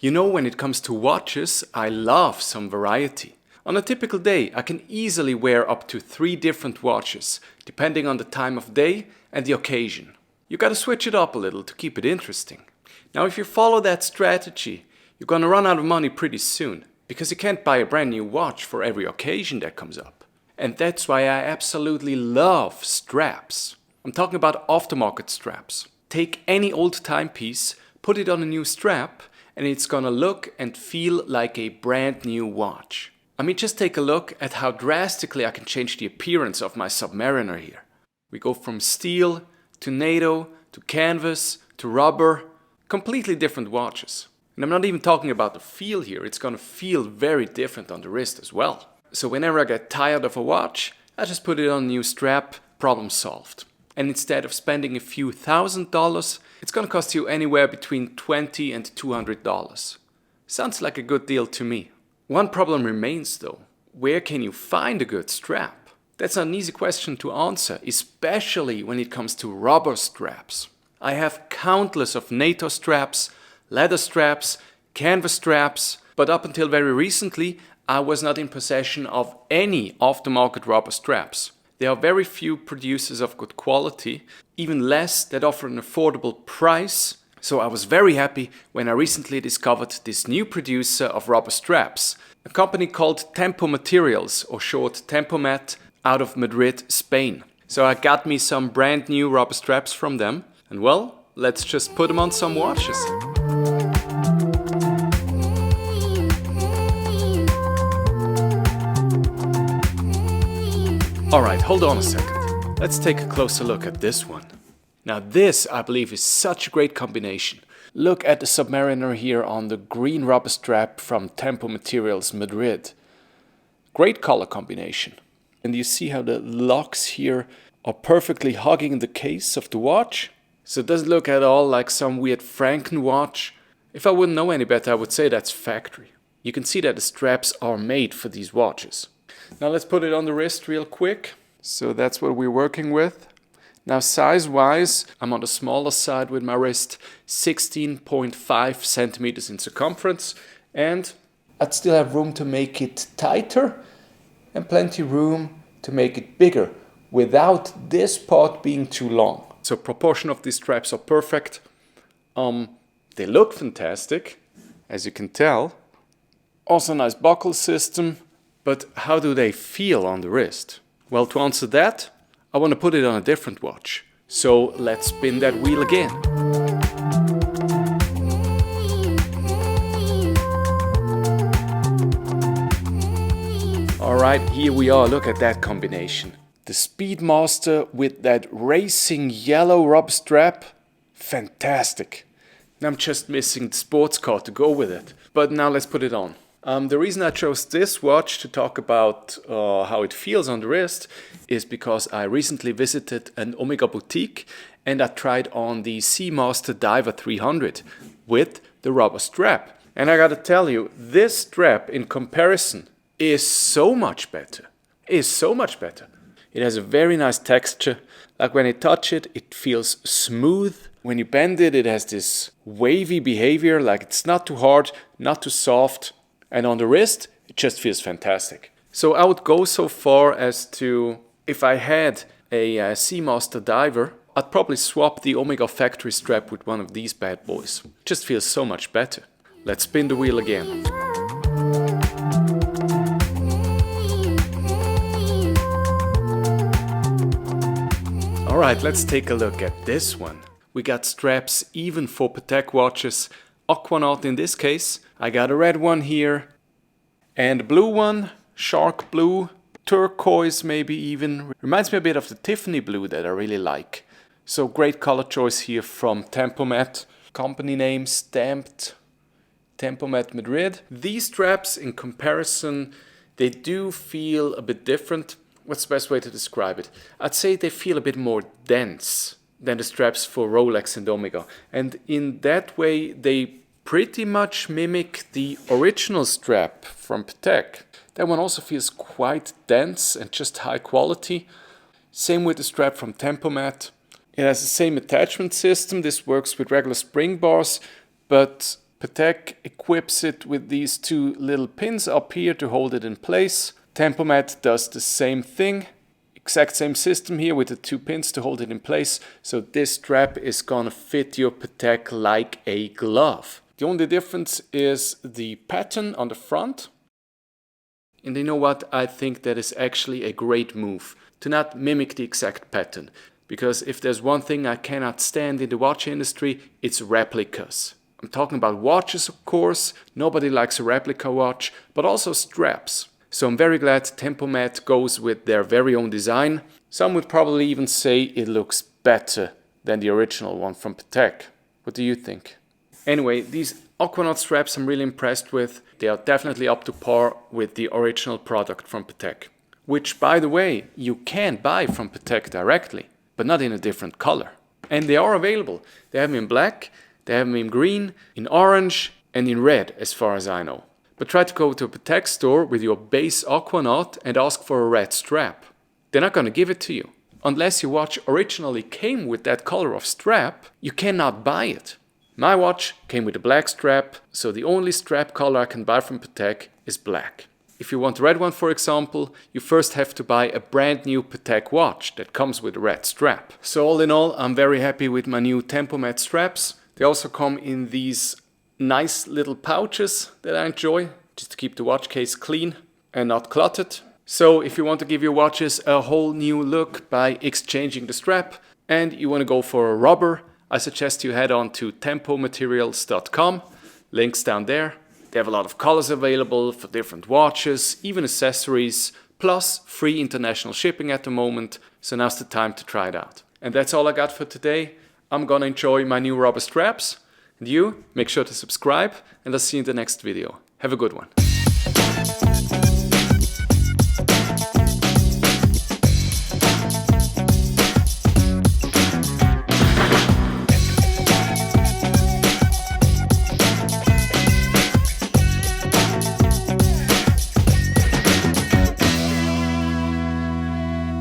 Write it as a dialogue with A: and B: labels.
A: You know, when it comes to watches, I love some variety. On a typical day, I can easily wear up to 3 different watches, depending on the time of day and the occasion. You gotta switch it up a little to keep it interesting. Now, if you follow that strategy, you're gonna run out of money pretty soon, because you can't buy a brand new watch for every occasion that comes up. And that's why I absolutely love straps. I'm talking about aftermarket straps. Take any old timepiece, put it on a new strap, and it's gonna look and feel like a brand new watch. I mean, just take a look at how drastically I can change the appearance of my Submariner here. We go from steel to NATO to canvas to rubber, completely different watches. And I'm not even talking about the feel here, it's gonna feel very different on the wrist as well. So whenever I get tired of a watch, I just put it on a new strap, problem solved. And instead of spending a few $1,000s, it's gonna cost you anywhere between $20 and $200. Sounds like a good deal to me. One problem remains though. Where can you find a good strap? That's not an easy question to answer, especially when it comes to rubber straps. I have countless of NATO straps, leather straps, canvas straps, but up until very recently, I was not in possession of any aftermarket rubber straps. There are very few producers of good quality, even less that offer an affordable price. So I was very happy when I recently discovered this new producer of rubber straps, a company called Tempo Materials, or short Tempomat, out of Madrid, Spain. So I got me some brand new rubber straps from them, and well, let's just put them on some watches. Alright, hold on a second. Let's take a closer look at this one. Now this, I believe, is such a great combination. Look at the Submariner here on the green rubber strap from Tempo Materials Madrid. Great color combination. And you see how the locks here are perfectly hugging the case of the watch? So it doesn't look at all like some weird Franken watch. If I wouldn't know any better, I would say that's factory. You can see that the straps are made for these watches. Now let's put it on the wrist real quick. So that's what we're working with. Now size-wise, I'm on the smaller side with my wrist, 16.5 centimeters in circumference, and I'd still have room to make it tighter and plenty room to make it bigger without this part being too long. So proportion of these straps are perfect. They look fantastic, as you can tell. Also nice buckle system. But how do they feel on the wrist? Well, to answer that, I want to put it on a different watch. So let's spin that wheel again. Alright, here we are, look at that combination. The Speedmaster with that racing yellow rubber strap, fantastic. Now I'm just missing the sports car to go with it. But now let's put it on. The reason I chose this watch to talk about how it feels on the wrist is because I recently visited an Omega boutique and I tried on the Seamaster Diver 300 with the rubber strap. And I gotta tell you, this strap in comparison is so much better. It has a very nice texture. Like when you touch it, it feels smooth. When you bend it, it has this wavy behavior, like it's not too hard, not too soft. And on the wrist, it just feels fantastic. So I would go so far as to, if I had a Seamaster Diver, I'd probably swap the Omega factory strap with one of these bad boys. It just feels so much better. Let's spin the wheel again. Alright, let's take a look at this one. We got straps even for Patek watches. Aquanaut in this case. I got a red one here and a blue one, shark blue, turquoise maybe even. Reminds me a bit of the Tiffany blue that I really like. So great color choice here from Tempomat. Company name stamped Tempomat Madrid. These straps in comparison, they do feel a bit different. What's the best way to describe it? I'd say they feel a bit more dense than the straps for Rolex and Omega. And in that way, they pretty much mimic the original strap from Patek. That one also feels quite dense and just high quality. Same with the strap from Tempomat. It has the same attachment system. This works with regular spring bars, but Patek equips it with these two little pins up here to hold it in place. Tempomat does the same thing. Exact same system here with the two pins to hold it in place. So this strap is gonna fit your Patek like a glove. The only difference is the pattern on the front. And you know what? I think that is actually a great move to not mimic the exact pattern. Because if there's one thing I cannot stand in the watch industry, it's replicas. I'm talking about watches, of course. Nobody likes a replica watch, but also straps. So I'm very glad Tempomat goes with their very own design. Some would probably even say it looks better than the original one from Patek. What do you think? Anyway, these Aquanaut straps I'm really impressed with. They are definitely up to par with the original product from Patek. Which, by the way, you can buy from Patek directly, but not in a different color. And they are available. They have them in black, they have them in green, in orange, and in red, as far as I know. But try to go to a Patek store with your base Aquanaut and ask for a red strap. They're not going to give it to you. Unless your watch originally came with that color of strap, you cannot buy it. My watch came with a black strap, so the only strap color I can buy from Patek is black. If you want a red one, for example, you first have to buy a brand new Patek watch that comes with a red strap. So all in all, I'm very happy with my new Tempomat straps. They also come in these nice little pouches that I enjoy, just to keep the watch case clean and not cluttered. So if you want to give your watches a whole new look by exchanging the strap and you want to go for a rubber, I suggest you head on to tempomaterials.com. Links down there. They have a lot of colors available for different watches, even accessories, plus free international shipping at the moment. So now's the time to try it out. And that's all I got for today. I'm gonna enjoy my new rubber straps. And you, make sure to subscribe, and I'll see you in the next video. Have a good one.